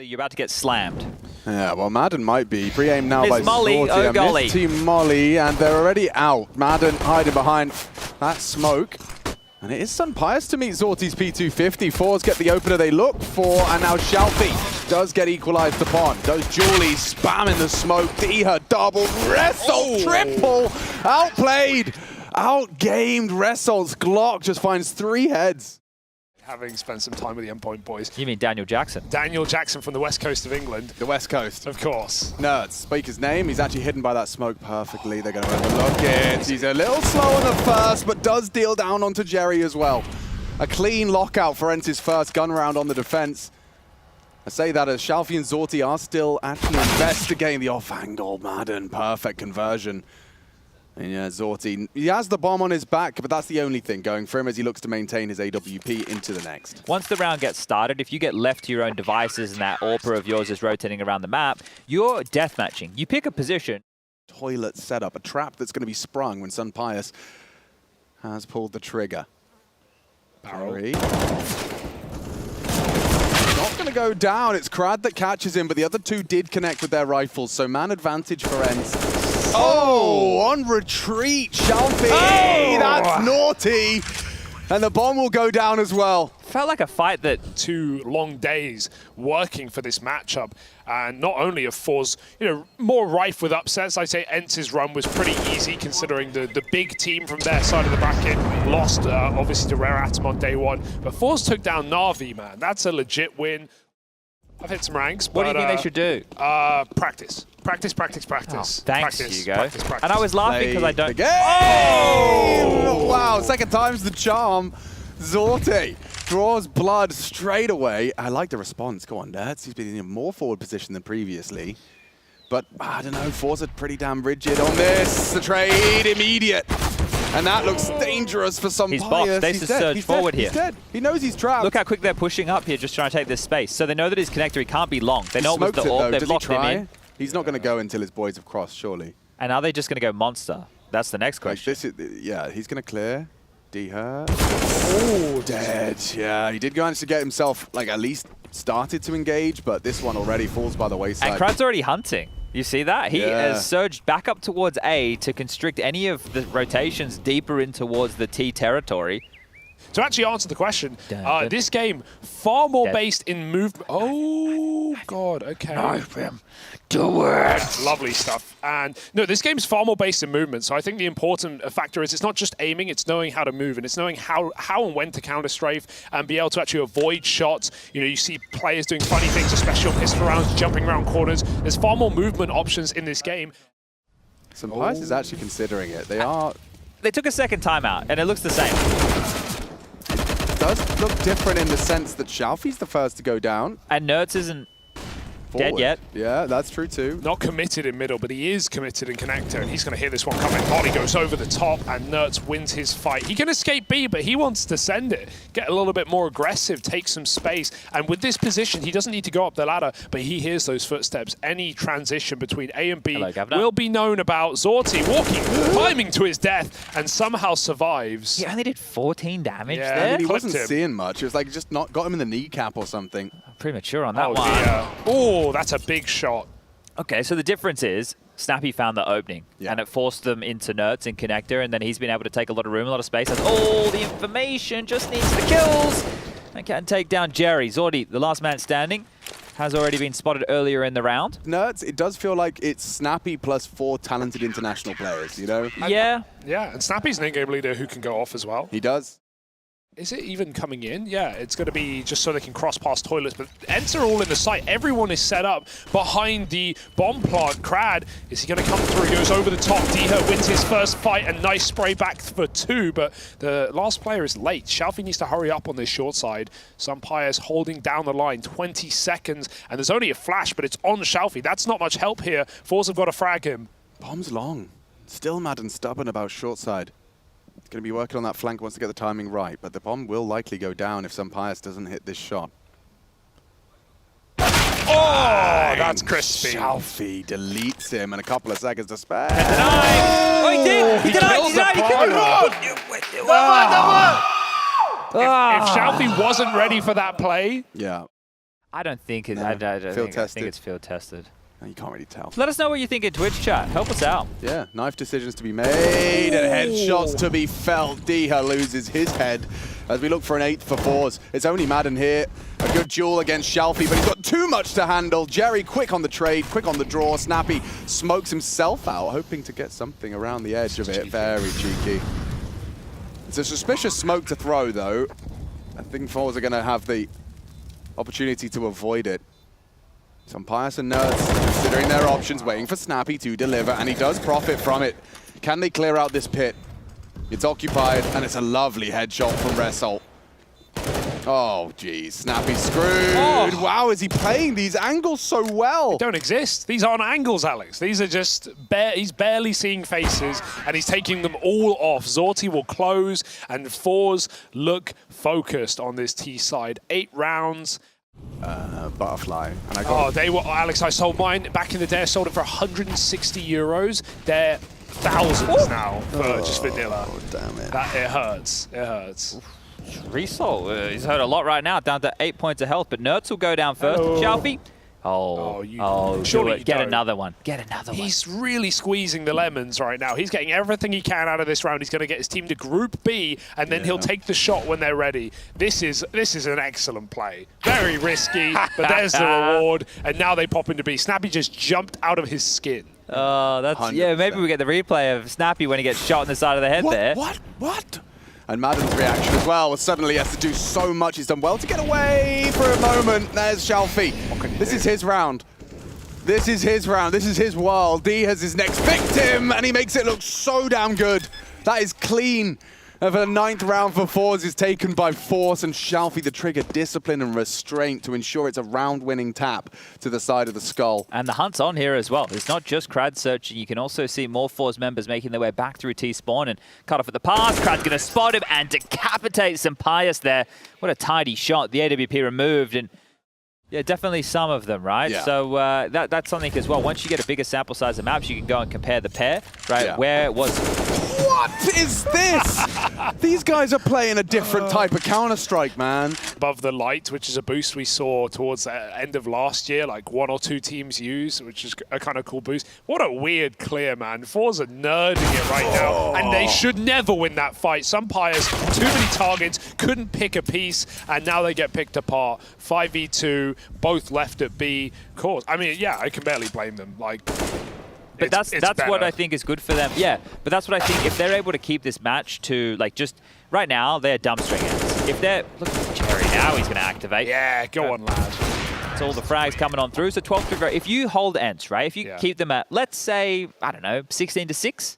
You're about to get slammed. Yeah, well, Madden might be. Pre-aimed now Miss by Molly, Zorty. golly. Miss Team Molly, and they're already out. Madden hiding behind that smoke. And it is Sunpius to meet Zorty's P250. FORZE get the opener they look for, and now Shalfie does get equalized upon. Does Julie spamming the smoke. Diha double, Resol triple. Outplayed, outgamed. Resol's Glock just finds 3 heads. Having spent some time with the Endpoint boys. You mean Daniel Jackson? Daniel Jackson from the west coast of England. The west coast. Of course. Nerds, speak his name. He's actually hidden by that smoke perfectly. They're going to overlook it. He's a little slow on the first, but does deal down onto Jerry as well. A clean lockout for Ence's first gun round on the defense. I say that as Shalfie and Zorty are still actually investigating the off-angle. Madden, perfect conversion. And yeah, Zorty, he has the bomb on his back, but that's the only thing going for him as he looks to maintain his AWP into the next. Once the round gets started, if you get left to your own devices and that AWPer of yours is rotating around the map, you're deathmatching. You pick a position. Toilet setup, a trap that's going to be sprung when Sunpius has pulled the trigger. Barry. Not going to go down. It's Krad that catches him, but the other two did connect with their rifles, so man advantage for Ence. Oh, on retreat, Shalfie. Oh! That's naughty. And the bomb will go down as well. Felt like a fight that... 2 long days working for this matchup. And not only of FORZE, more rife with upsets. I'd say Ence's run was pretty easy considering the big team from their side of the bracket lost, obviously, to Rare Atom on day 1. But FORZE took down NaVi, man. That's a legit win. I've hit some ranks, What do you think they should do? Practice. Practice. Oh, thanks, Hugo. Practice. And I was laughing because I don't... Oh! Wow, second time's the charm. Zorty draws blood straight away. I like the response. Go on, Nerds. He's been in a more forward position than previously. But, I don't know, FORZE are pretty damn rigid on this. The trade, immediate. And that looks dangerous for some He's boxed. They surge forward here. He's dead. He knows he's trapped. Look how quick they're pushing up here, just trying to take this space. So they know that his connector, he can't be long. They know it was the AWP. They've locked him in. He's not going to go until his boys have crossed, surely. And are they just going to go monster? That's the next question. Yeah, he's going to clear. Diha. Oh, dead. Yeah, he did manage to get himself, at least started to engage, but this one already falls by the wayside. And Krad's already hunting. You see that? He has surged back up towards A to constrict any of the rotations deeper in towards the T territory. To actually answer the question, this game far more based in movement. Oh, God, okay. Knife him. Do it. Lovely stuff. And no, this game's far more based in movement. So I think the important factor is it's not just aiming, it's knowing how to move, and it's knowing how and when to counter strafe and be able to actually avoid shots. You see players doing funny things, especially on pistol rounds, jumping around corners. There's far more movement options in this game. Sunpius is actually considering it. They took a second timeout, and it looks the same. It does look different in the sense that Shalfie's the first to go down. And Nerds isn't dead yet. Yeah, that's true too. Not committed in middle, but he is committed in connector, and he's going to hear this one coming. Molly goes over the top, and Nerds wins his fight. He can escape B, but he wants to send it. Get a little bit more aggressive, take some space. And with this position, he doesn't need to go up the ladder, but he hears those footsteps. Any transition between A and B will be known about. Zorty walking, climbing to his death, and somehow survives. He only did 14 damage I there. mean, he wasn't seeing much. It was like just got him in the kneecap or something. Premature on that one. Oh, that's a big shot. Okay, so the difference is Snappy found the opening, and it forced them into Nerds and connector, and then he's been able to take a lot of room, a lot of space. Has all the information, just needs the kills, and can take down Jerry. Zorty, the last man standing, has already been spotted earlier in the round. Nerds, it does feel like it's Snappy plus 4 talented international players, Yeah. Yeah, and Snappy's an in-game leader who can go off as well. He does. Is it even coming in? Yeah, it's going to be just so they can cross past toilets. But Ence are all in the site. Everyone is set up behind the bomb plant. Krad, is he going to come through? He goes over the top. Diha wins his first fight. A nice spray back for 2. But the last player is late. Shalfie needs to hurry up on this short side. Sunpius holding down the line. 20 seconds. And there's only a flash, but it's on Shalfie. That's not much help here. FORZE have got to frag him. Bomb's long. Still mad and stubborn about short side. Going to be working on that flank, wants to get the timing right, but the bomb will likely go down if Sunpius doesn't hit this shot. Oh, that's crispy. Shalfie deletes him and a couple of seconds to spare. Oh, he did! He denied! If Shalfie wasn't ready for that play... Yeah. I don't think it. No, I think tested. it's field tested. You can't really tell. Let us know what you think in Twitch chat. Help us out. Yeah, knife decisions to be made and headshots to be felt. Diha loses his head as we look for an 8th for FORZE. It's only Madden here. A good duel against Shalfie, but he's got too much to handle. Jerry quick on the trade, quick on the draw. Snappy smokes himself out, hoping to get something around the edge of it. Very cheeky. It's a suspicious smoke to throw, though. I think FORZE are going to have the opportunity to avoid it. Some Pious and Nerds considering their options, waiting for Snappy to deliver, and he does profit from it. Can they clear out this pit? It's occupied, and it's a lovely headshot from Resol. Oh, geez. Snappy's screwed. Oh. Wow, is he playing these angles so well? They don't exist. These aren't angles, Alex. These are just, he's barely seeing faces, and he's taking them all off. Zorti will close, and FORZE look focused on this T side. 8 rounds. Butterfly. And I got they were, Alex, I sold mine back in the day. I sold it for 160 euros. They're thousands now for just vanilla. Oh, damn it. It hurts. It hurts. Resol, he's hurt a lot right now, down to 8 points of health, but Nerds will go down first. Shalfie. Surely get another one. Get another one. He's really squeezing the lemons right now. He's getting everything he can out of this round. He's going to get his team to Group B, and then he'll take the shot when they're ready. This is an excellent play. Very risky, but there's the reward. And now they pop into B. Snappy just jumped out of his skin. That's 100%. Yeah. Maybe we get the replay of Snappy when he gets shot in the side of the head there. What? And Madden's reaction as well. Suddenly he has to do so much. He's done well to get away for a moment. There's Shalfie. This is his round. This is his round. This is his world. D has his next victim, and he makes it look so damn good. That is clean. And for the 9th round for FORZE is taken by force, and Shalfie the trigger discipline and restraint to ensure it's a round-winning tap to the side of the skull. And the hunt's on here as well. It's not just Crad searching. You can also see more FORZE members making their way back through T-spawn and cut off at the pass. Crad's going to spot him and decapitate some Pious there. What a tidy shot. The AWP removed, and yeah, definitely some of them, right? Yeah. So that's something as well. Once you get a bigger sample size of maps, you can go and compare the pair, right? Yeah. Where it was... What is this? These guys are playing a different type of Counter-Strike, man. Above the light, which is a boost we saw towards the end of last year, like 1 or 2 teams use, which is a kind of cool boost. What a weird clear, man. FORZE are nerding it right now, and they should never win that fight. Some Pious, too many targets, couldn't pick a piece, and now they get picked apart. 5v2, both left at B. Of course, I mean, yeah, I can barely blame them. Like, but that's what I think is good for them. Yeah, but that's what I think. If they're able to keep this match to, like, just right now, they're dumpstering Ence. If they're, look at Jerry now, he's going to activate. Yeah, go on, lad. It's all the frags coming on through. So 12 to go. If you hold Ence, right? If you keep them at, let's say, I don't know, 16-6.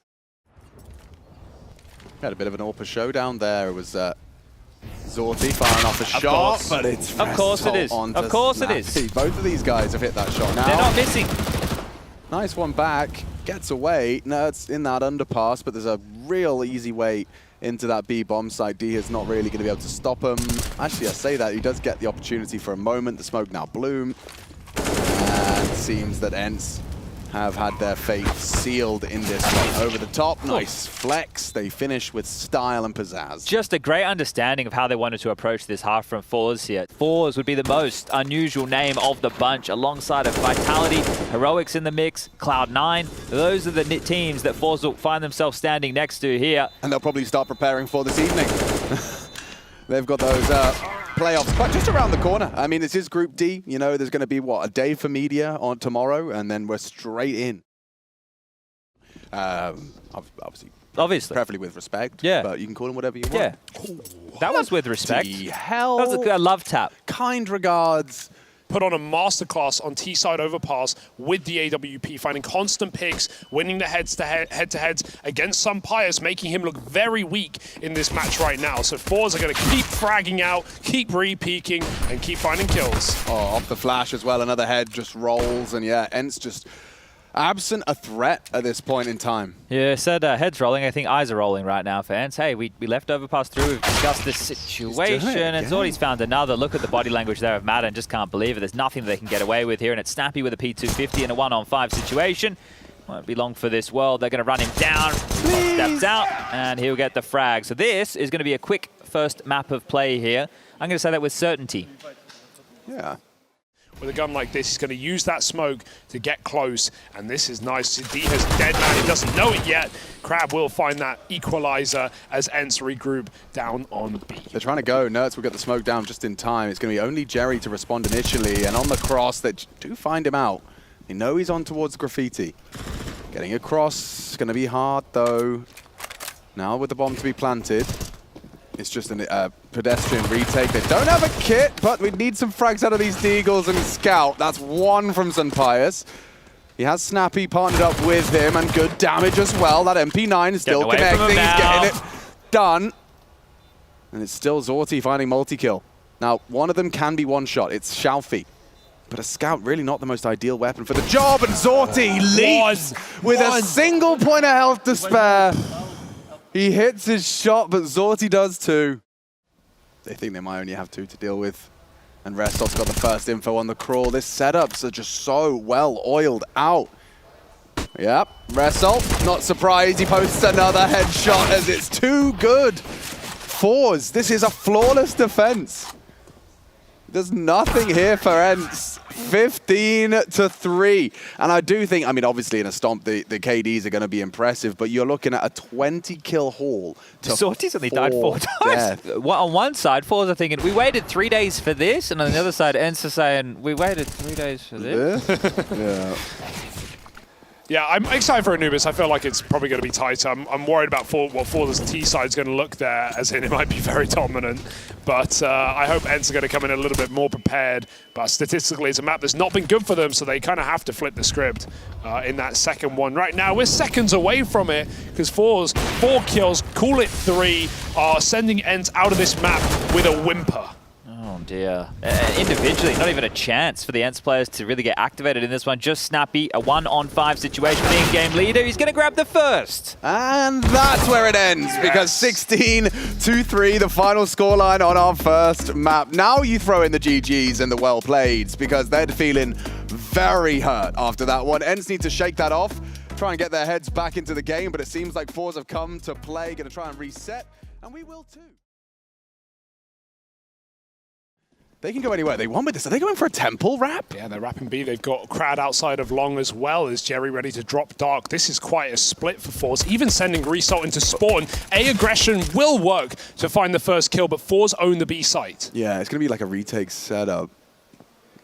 Had a bit of an AWP showdown there. It was Zorti firing off a shot, but it's of course it is. Of course it is. Both of these guys have hit that shot now. They're not missing. Nice one back, gets away. Nerds in that underpass, but there's a real easy way into that B bomb site. D is not really going to be able to stop him. Actually, I say that, he does get the opportunity for a moment. The smoke now bloom. And it seems that Ence have had their fate sealed in this one. Over the top, nice flex. They finish with style and pizzazz. Just a great understanding of how they wanted to approach this half from FORZE here. FORZE would be the most unusual name of the bunch, alongside of Vitality, Heroics in the mix, Cloud9. Those are the teams that FORZE will find themselves standing next to here. And they'll probably start preparing for this evening. They've got those playoffs quite just around the corner. I mean, this is Group D. You know, there's going to be, what, a day for media on tomorrow, and then we're straight in. Obviously, preferably with respect. Yeah. But you can call them whatever you want. Yeah. That was with respect. The hell? That was a love tap. Kind regards. Put on a masterclass on T-side overpass with the AWP, finding constant picks, winning the head-to-heads against some Pious, making him look very weak in this match right now. So FORZE are going to keep fragging out, keep re-peeking, and keep finding kills. Oh, off the flash as well. Another head just rolls, and yeah, Ence just absent a threat at this point in time. Yeah, said heads rolling. I think eyes are rolling right now for Ence. Hey, we left overpass through. We've discussed this situation, and Zorti's found another. Look at the body language there of Madden. Just can't believe it. There's nothing they can get away with here, and it's Snappy with a P250 in a 1-on-5 situation. Won't be long for this world. They're going to run him down. Steps out, and he'll get the frag. So this is going to be a quick first map of play here. I'm going to say that with certainty. Yeah. with a gun like this. He's going to use that smoke to get close, and this is nice. Diha's dead man. He doesn't know it yet. Crab will find that equalizer as Ence regroup down on B. They're trying to go. Nerds will get the smoke down just in time. It's going to be only Jerry to respond initially, and on the cross, they do find him out. They know he's on towards Graffiti. Getting across, going to be hard though. Now with the bomb to be planted, it's just a pedestrian retake. They don't have a kit, but we need some frags out of these Deagles and Scout. That's one from Sunpius. He has Snappy partnered up with him, and good damage as well. That MP9 is still connecting. He's getting it done. And it's still Zorti finding multi-kill. Now, one of them can be one shot. It's Shalfie. But a Scout really not the most ideal weapon for the job, and Zorti leaps with a single point of health to spare. He hits his shot, but Zorti does too. They think they might only have two to deal with. And Restol's got the first info on the crawl. This setups are just so well oiled out. Yep, Restol, not surprised. He posts another headshot as it's too good. FORZE, this is a flawless defense. There's nothing here for Ence. 15-3. And I do think, I mean, obviously in a stomp, the KDs are going to be impressive, but you're looking at a 20-kill haul. Sorty's only died 4 times. On one side, FORZE are thinking, we waited 3 days for this, and on the other side, Ence are saying, we waited 3 days for this. Yeah. Yeah, I'm excited for Anubis. I feel like it's probably going to be tighter. I'm worried about what FORZE's T side's going to look there, as in it might be very dominant. But I hope Ence are going to come in a little bit more prepared. But statistically, it's a map that's not been good for them, so they kind of have to flip the script in that second one. Right now, we're seconds away from it, because FORZE, 4 kills, call it 3, are sending Ence out of this map with a whimper. Oh dear. Individually, not even a chance for the Ence players to really get activated in this one. Just Snappy, a 1-on-5 situation, being game leader. He's going to grab the first. And that's where it ends, because 16-3, the final scoreline on our first map. Now you throw in the GGs and the well-playeds, because they're feeling very hurt after that one. Ence need to shake that off, try and get their heads back into the game, but it seems like FORZE have come to play, going to try and reset, and we will too. They can go anywhere they want with this. Are they going for a temple wrap? Yeah, they're wrapping B. They've got Crad outside of Long as well. Is Jerry ready to drop Dark? This is quite a split for FORZE. Even sending Result into spawn. A aggression will work to find the first kill, but FORZE own the B site. Yeah, it's going to be like a retake setup.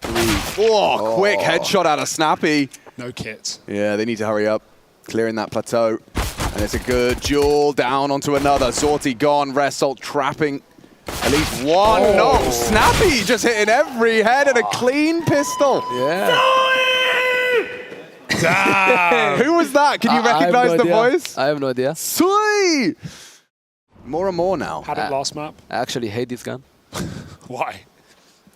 Oh, quick headshot out of Snappy. No kit. Yeah, they need to hurry up. Clearing that plateau. And it's a good duel down onto another. Zorti gone. Result trapping. At least one. No, Snappy just hitting every head and a clean pistol. Yeah. Damn. Who was that? Can you recognize the voice? I have no idea. Sweet. More and more now. Had it last map. I actually hate this gun. Why?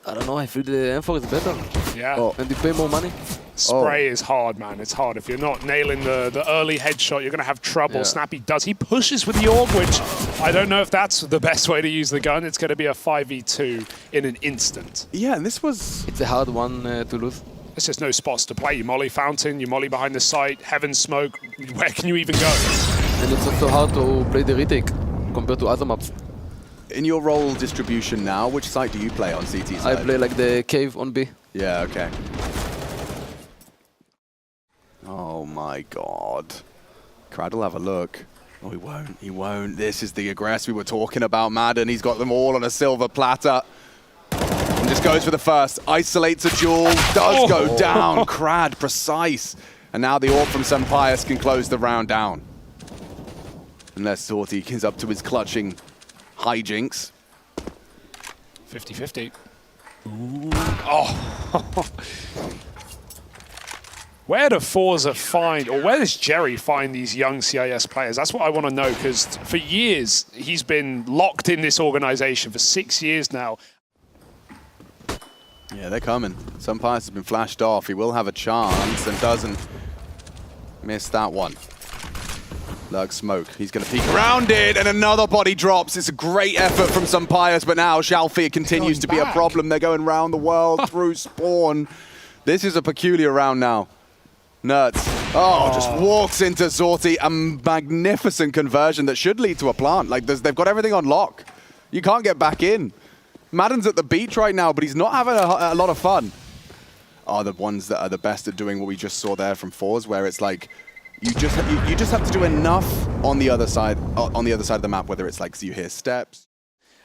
I don't know. I feel the M4 is better. Yeah. And you pay more money. Spray is hard, man. It's hard. If you're not nailing the early headshot, you're going to have trouble. Yeah. Snappy does. He pushes with the AUG, which I don't know if that's the best way to use the gun. It's going to be a 5v2 in an instant. Yeah, and this was... It's a hard one to lose. There's just no spots to play. You molly fountain, you molly behind the site, heaven smoke. Where can you even go? And it's also hard to play the retake compared to other maps. In your role distribution now, which site do you play on CT side? I play like the cave on B. Yeah, okay. Oh my god. Crad will have a look. Oh, he won't. He won't. This is the aggress we were talking about, Madden. He's got them all on a silver platter. And just goes for the first. Isolates a duel. Does go down. Crad, precise. And now the AUG from Sunpius can close the round down. Unless Zorti is up to his clutching hijinks. 50-50. Oh. Where do FORZE find, or where does Jerry find these young CIS players? That's what I want to know, because for years, he's been locked in this organization for 6 years now. Yeah, they're coming. Sunpius has been flashed off. He will have a chance and doesn't miss that one. Lurk smoke. He's going to peek around it, and another body drops. It's a great effort from Sunpius, but now Shalfir continues to be a problem. They're going around the world through spawn. This is a peculiar round now. Nerds. Oh, just walks into Zorti. A magnificent conversion that should lead to a plant. Like, they've got everything on lock. You can't get back in. Madden's at the beach right now, but he's not having a lot of fun. are the ones that are the best at doing what we just saw there from FORZE, where it's like you just have to do enough on the other side of the map, whether it's like you hear steps.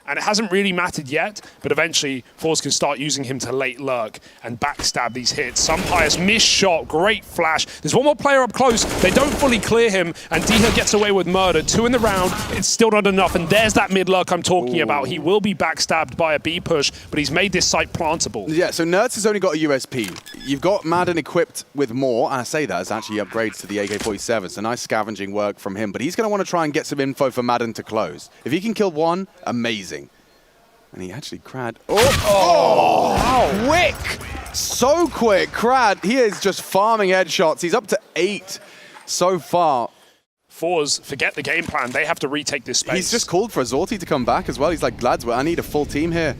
And it hasn't really mattered yet, but eventually FORZE can start using him to late lurk and backstab these hits. Sunpire's missed shot, great flash. There's one more player up close. They don't fully clear him, and Diha gets away with murder. 2 in the round. It's still not enough, and there's that mid lurk I'm talking about. He will be backstabbed by a B push, but he's made this site plantable. Yeah, so Nerds has only got a USP. You've got Madden equipped with more, and I say that as actually upgrades to the AK-47, so nice scavenging work from him, but he's going to want to try and get some info for Madden to close. If he can kill one, amazing. And he actually Crad. Oh, quick! So quick. Crad, he is just farming headshots. He's up to 8 so far. FORZE forget the game plan. They have to retake this space. He's just called for Azorti to come back as well. He's like, lads, I need a full team here.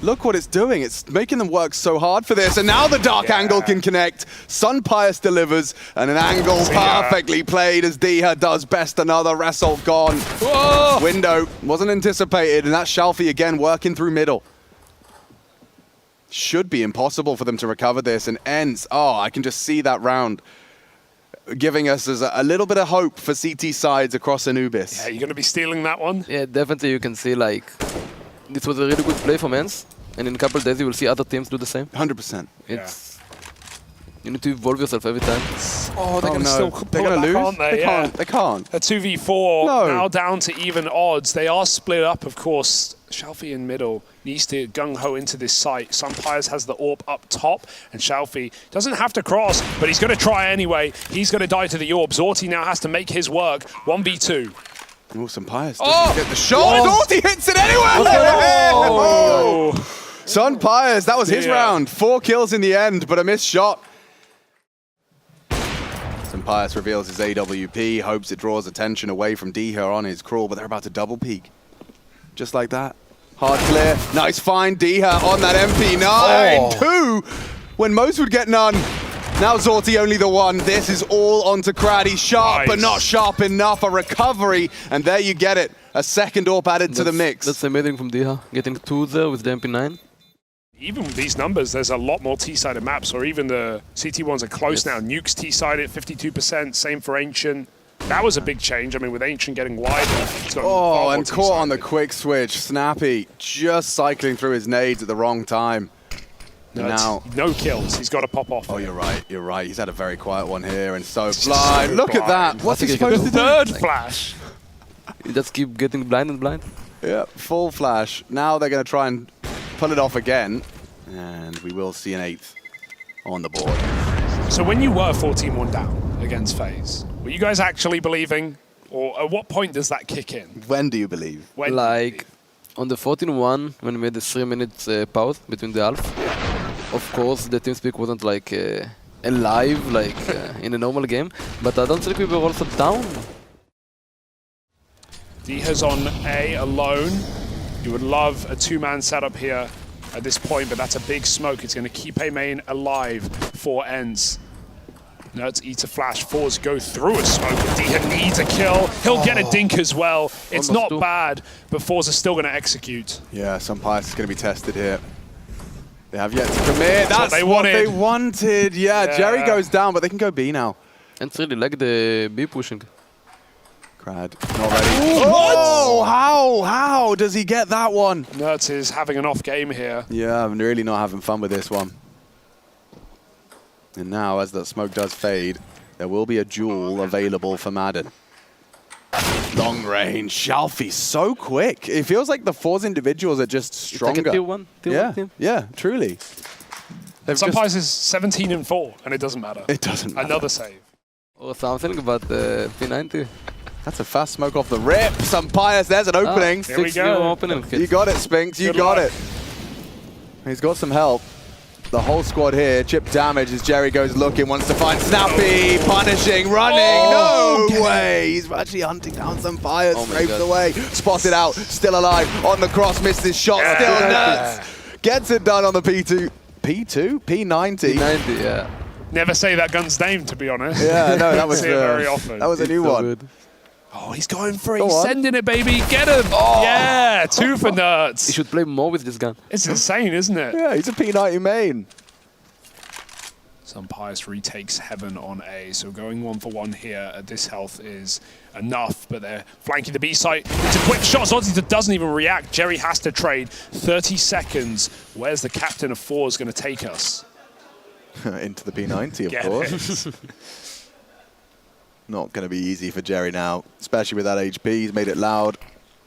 Look what it's doing. It's making them work so hard for this. And now the dark angle can connect. Sunpius delivers. And an angle perfectly played as Diha does best. Another Result gone. Whoa. Window wasn't anticipated. And that's Shalfie again working through middle. Should be impossible for them to recover this. And Ence, I can just see that round giving us a little bit of hope for CT sides across Anubis. Yeah, you're going to be stealing that one? Yeah, definitely you can see like this was a really good play from Ence, and in a couple of days you will see other teams do the same. 100%. It's you need to evolve yourself every time. Oh, they're going to still pull gonna it back, lose? aren't they? They can't. A 2v4, No. now down to even odds. They are split up, of course. Shalfie in middle needs to gung-ho into this site. Sunpius has the AWP up top, and Shalfie doesn't have to cross, but he's going to try anyway. He's going to die to the AWP. Zorti now has to make his work. 1v2. Oh, Sunpius doesn't get the shot. Zorti hits it anyway! Oh. Sunpius, that was his round. 4 kills in the end, but a missed shot. Sunpius reveals his AWP, hopes it draws attention away from Diha on his crawl, but they're about to double peek. Just like that. Hard clear. Nice find, Diha on that MP9. 2 when most would get none. Now Zorti only the 1. This is all onto Crad. He's sharp, but not sharp enough. A recovery, and there you get it. A second AWP added to the mix. That's amazing from Diha, getting 2 there with the MP9. Even with these numbers, there's a lot more T-sided maps, or even the CT ones are close now. Nuke's T-sided, 52%, same for Ancient. That was a big change. I mean, with Ancient getting wider, it's got and caught on the quick switch. Snappy just cycling through his nades at the wrong time. No, no kills. He's got to pop off. Oh, you're right. You're right. He's had a very quiet one here, and so blind. Look at that. What's he The supposed to do? Third flash. You just keep getting blind and blind. Yeah, full flash. Now they're going to try and pull it off again, and we will see an 8th on the board. So when you were 14-1 down against FaZe, were you guys actually believing, or at what point does that kick in? When do you believe? When Like on the 14-1, when we made the 3 minutes pause between the half, of course the TeamSpeak wasn't like alive like in a normal game, but I don't think we were also down. Diha's on A alone. You would love a 2-man setup here at this point, but that's a big smoke. It's going to keep A main alive for Ence. Nerds eat a flash. FORZE go through a smoke, but Diha needs a kill. He'll get a dink as well. It's not bad, but FORZE are still going to execute. Yeah, Sunpius is going to be tested here. They have yet to commit. That's what they wanted. Yeah, Jerry goes down, but they can go B now. And it's really like the B pushing. Crad, not ready. Oh, how does he get that one? Nerds is having an off game here. Yeah, I'm really not having fun with this one. And now, as that smoke does fade, there will be a duel available for Madden. Long range, Shalfie, so quick. It feels like the FORZE individuals are just stronger. It's like a tier 1 team. Yeah, truly. Sunpius is 17-4, and it doesn't matter. It doesn't matter. Another save. Or something, but P90. That's a fast smoke off the rip. Sunpius, there's an opening. Here we go. Opening. You got it, Spinks. You got it. He's got some help. The whole squad here, chip damage as Jerry goes looking, wants to find Snappy, punishing, running. No way. He's actually hunting down some fire, scrapes away, spotted out, still alive, on the cross, missed his shot, still nuts. Gets it done on the P2. P2? P90. P90, yeah. Never say that gun's name, to be honest. Yeah, no, that was very often. That was a new one. Good. Oh, he's going for it. He's sending it, baby. Get him. Yeah, 2 for Nerds. You should play more with this gun. It's insane, isn't it? Yeah, he's a P90 main. Some Pious retakes heaven on A, so going 1-for-1 here at this health is enough, but they're flanking the B site. It's a quick shot, Zodzi doesn't even react. Jerry has to trade. 30 seconds. Where's the captain of FORZE going to take us? Into the P90, of course. Not going to be easy for Jerry now, especially with that HP. He's made it loud.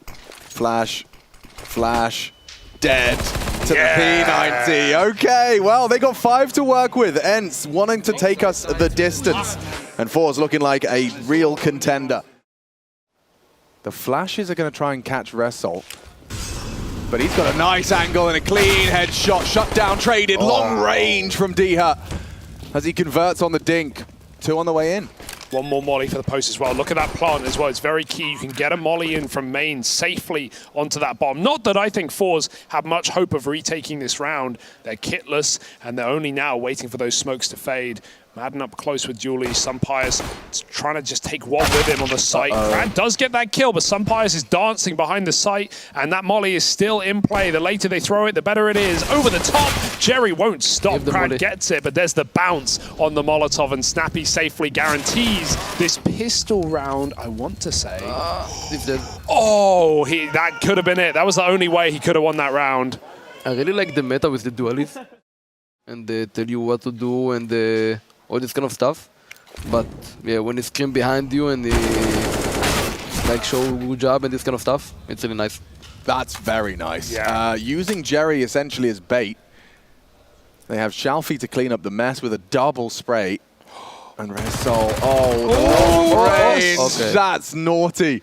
Flash, flash, dead to the P90. Okay, well, they got 5 to work with. Ence wanting to take us the distance. And FORZE looking like a real contender. The flashes are going to try and catch Resol. But he's got a nice angle and a clean headshot. Shut down, traded, long range from DH as he converts on the dink. 2 on the way in. One more molly for the post as well. Look at that plant as well. It's very key. You can get a molly in from main safely onto that bomb. Not that I think FORZE have much hope of retaking this round. They're kitless, and they're only now waiting for those smokes to fade. Madden up close with Julie. Sunpius trying to just take one with him on the site. Grant does get that kill, but Sunpius is dancing behind the site, and that molly is still in play. The later they throw it, the better it is. Over the top, Jerry won't stop. Grant gets it, but there's the bounce on the Molotov, and Snappy safely guarantees this pistol round, I want to say. Oh, that could have been it. That was the only way he could have won that round. I really like the meta with the dualists, and they tell you what to do, and all this kind of stuff. But yeah, when they scream behind you and they like show a good job and this kind of stuff, it's really nice. That's very nice. Yeah. Using Jerry essentially as bait. They have Shalfie to clean up the mess with a double spray. And Resol, the long range. Okay. That's naughty.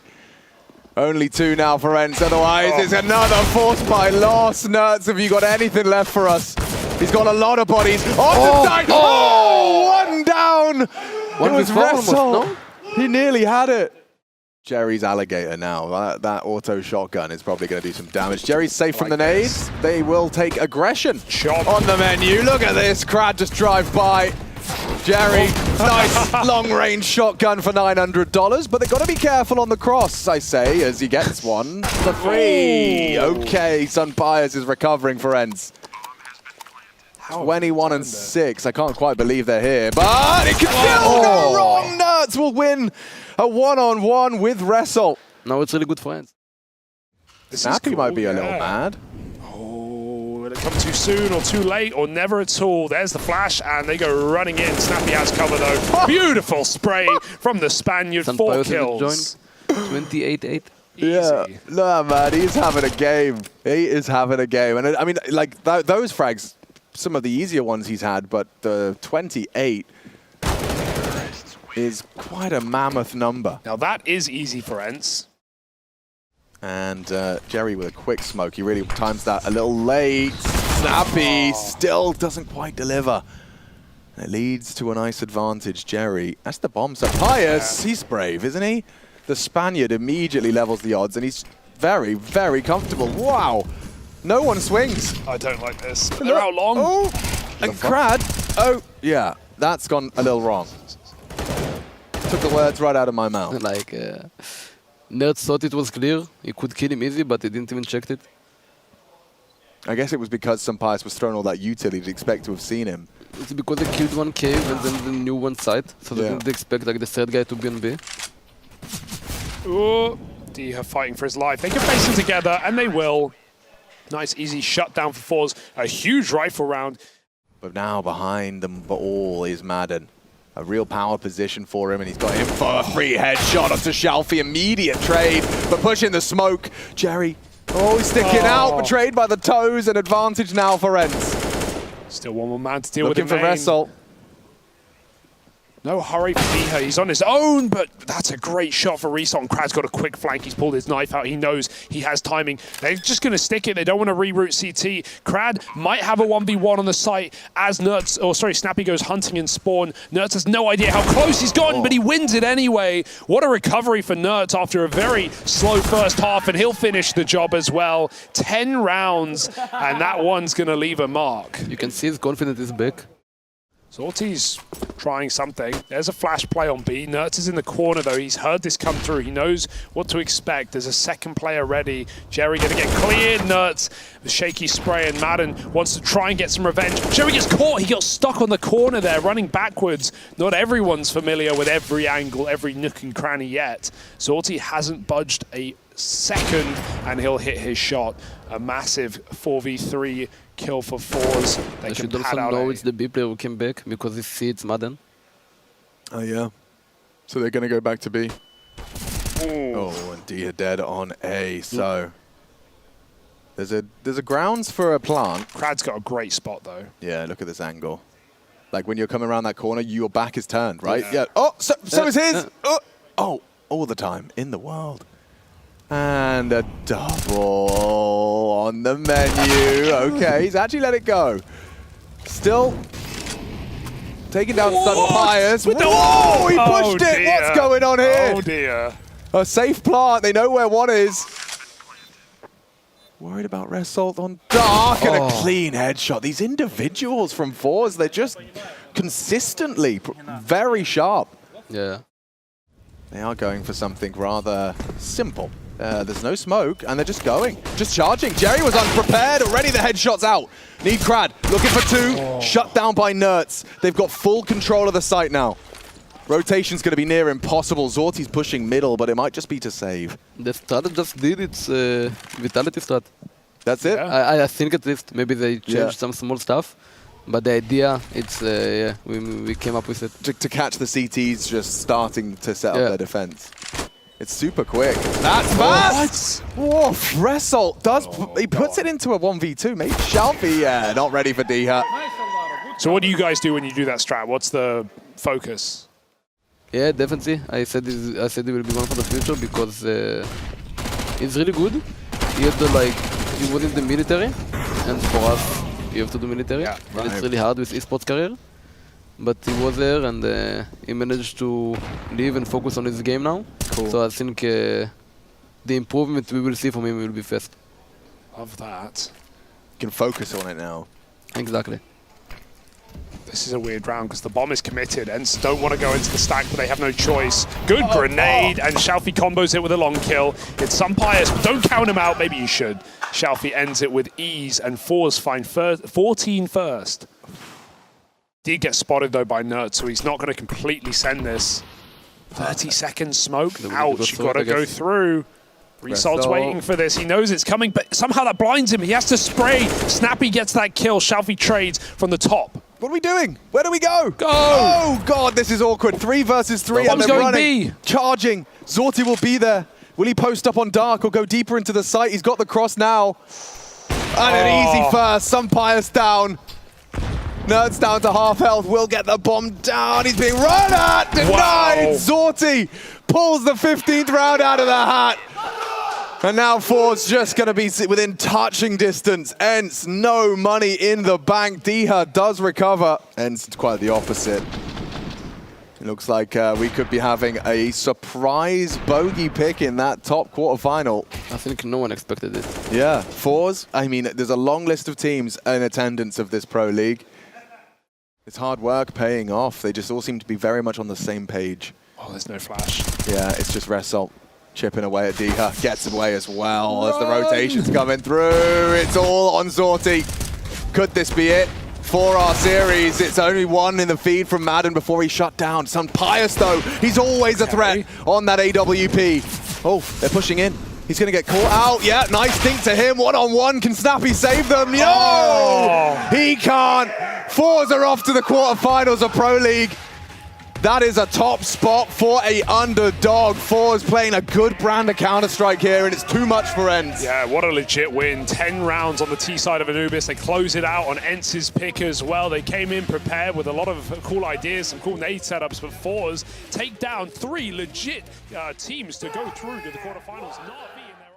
Only 2 now for Ence, otherwise it's another force by loss. Nerds, have you got anything left for us? He's got a lot of bodies. One down! It was Resol. He nearly had it. Jerry's alligator now. That auto shotgun is probably going to do some damage. Jerry's safe from the nades. They will take aggression on the menu. Look at this. Crad just drive by. Jerry, nice long-range shotgun for $900, but they've got to be careful on the cross, I say, as he gets one for free. Okay, Sunpius is recovering for Ence. 21 and 6. I can't quite believe they're here, but it can still go wrong. Nerds will win a one-on-one with Resol. Now it's really good for Ence. Snappy might be a little mad. Will it come too soon or too late or never at all? There's the flash, and they go running in. Snappy has cover, though. Beautiful spray from the Spaniard. 4 kills. 28-8. Yeah, no, man, he's having a game. He is having a game. And I mean, like, those frags, some of the easier ones he's had, but the 28 is quite a mammoth number. Now, that is easy for Ence. And Jerry with a quick smoke. He really times that a little late. Snappy still doesn't quite deliver. It leads to a nice advantage. Jerry, that's the bomb. So Pius, he's brave, isn't he? The Spaniard immediately levels the odds, and he's very, very comfortable. Wow. No one swings. I don't like this. They're out long. Oh, and Crad. Oh, yeah, that's gone a little wrong. Took the words right out of my mouth. Like, Nerds thought it was clear. He could kill him easy, but he didn't even check it. I guess it was because Sunpius was throwing all that util. He'd expect to have seen him. It's because they killed one cave and then the new one side, so they didn't expect like the third guy to be on B. Oh, DH fighting for his life. They can face him together, and they will. Nice, easy shutdown for FORZE. A huge rifle round. But now behind them all is Madden. A real power position for him, and he's got him for a free headshot onto Shalfie. Immediate trade, but pushing the smoke. Jerry, he's sticking out, betrayed by the toes. An advantage now for Ence. Still one more man to deal with. Looking for Resol. No hurry for DH. He's on his own, but that's a great shot for Resol. Krad's got a quick flank. He's pulled his knife out. He knows he has timing. They're just going to stick it. They don't want to reroute CT. Krad might have a 1v1 on the site as Snappy goes hunting in spawn. Nerds has no idea how close he's gotten, but he wins it anyway. What a recovery for Nerds after a very slow first half, and he'll finish the job as well. 10 rounds, and that one's going to leave a mark. You can see his confidence is back. Zorti's trying something. There's a flash play on B. Nertz is in the corner, though. He's heard this come through. He knows what to expect. There's a second player ready. Jerry going to get cleared. Nertz, the shaky spray, and Madden wants to try and get some revenge. Jerry gets caught. He got stuck on the corner there, running backwards. Not everyone's familiar with every angle, every nook and cranny yet. Zorti hasn't budged a second, and he'll hit his shot. A massive 4v3 kill for FORZE. I should also know it's the B player who came back because he sees it's Madden. Oh, yeah. So they're going to go back to B. Ooh. Oh, and D are dead on A. So there's a grounds for a plant. Krad's got a great spot, though. Yeah, look at this angle. Like when you're coming around that corner, your back is turned, right? Yeah. Oh, so is his. Oh, all the time in the world. And a double on the menu. Okay, he's actually let it go. Still taking down Sunfires. Whoa, he pushed it. Dear. What's going on here? Oh, dear. A safe plant. They know where one is. Worried about Result on Dark and a clean headshot. These individuals from FORZE, they're just consistently very sharp. Yeah. They are going for something rather simple. There's no smoke, and they're just going. Just charging. Jerry was unprepared. Already the headshot's out. Need Krad. Looking for two. Shut down by Nertz. They've got full control of the site now. Rotation's going to be near impossible. Zorti's pushing middle, but it might just be to save. The strat just did its vitality strat. That's it? Yeah. I think at least maybe they changed some small stuff. But the idea, it's, yeah, we came up with it. To catch the CTs just starting to set up their defense. It's super quick. That's fast! Whoa, Result does, he puts it into a 1v2. Maybe Shelby, yeah, not ready for D-Hut. So what do you guys do when you do that strat? What's the focus? Yeah, definitely. I said it will be one for the future because it's really good. He had he was in the military, and for us, you have to do military. Yeah, and it's really hard with esports career. But he was there, and he managed to leave and focus on his game now. Cool. So I think the improvement we will see from him will be fast. Love that. You can focus on it now. Exactly. This is a weird round because the bomb is committed. Ence don't want to go into the stack, but they have no choice. Good grenade, and Shalfie combos it with a long kill. It's some pious, but don't count him out. Maybe you should. Shalfie ends it with ease, and FORZE find 14 first. Did get spotted though by Nertz, so he's not going to completely send this. 30 seconds smoke. Ouch, you got to go through. Resolt's waiting for this. He knows it's coming, but somehow that blinds him. He has to spray. Snappy gets that kill. Shalfie trades from the top. What are we doing? Where do we go? Go! Oh, God, this is awkward. 3 versus 3, and they're running. B. Charging. Zorti will be there. Will he post up on Dark or go deeper into the site? He's got the cross now. And an easy first. Some pious down. Nertz down to half health, will get the bomb down. He's being run at, denied. Wow. Zorti pulls the 15th round out of the hat. And now FORZE just going to be within touching distance. Ence, no money in the bank. D-Hut does recover. Ence, quite the opposite. It looks like we could be having a surprise bogey pick in that top quarterfinal. I think no one expected it. Yeah, FORZE, I mean, there's a long list of teams in attendance of this pro league. It's hard work paying off. They just all seem to be very much on the same page. Oh, there's no flash. Yeah, it's just Result chipping away at D-Hut. Gets away as well as the rotation's coming through. It's all on Zorti. Could this be it for our series? It's only one in the feed from Madden before he's shut down. Some Pious, though. He's always a threat on that AWP. Oh, they're pushing in. He's going to get caught out. Yeah, nice dink to him. One-on-one. Can Snappy save them? No! He can't. FORZE are off to the quarterfinals of Pro League. That is a top spot for a underdog. FORZE playing a good brand of Counter-Strike here, and it's too much for Ence. Yeah, what a legit win. 10 rounds on the T side of Anubis. They close it out on Ence's pick as well. They came in prepared with a lot of cool ideas, some cool nade setups, but FORZE take down 3 legit teams to go through to the quarterfinals. NaVi in their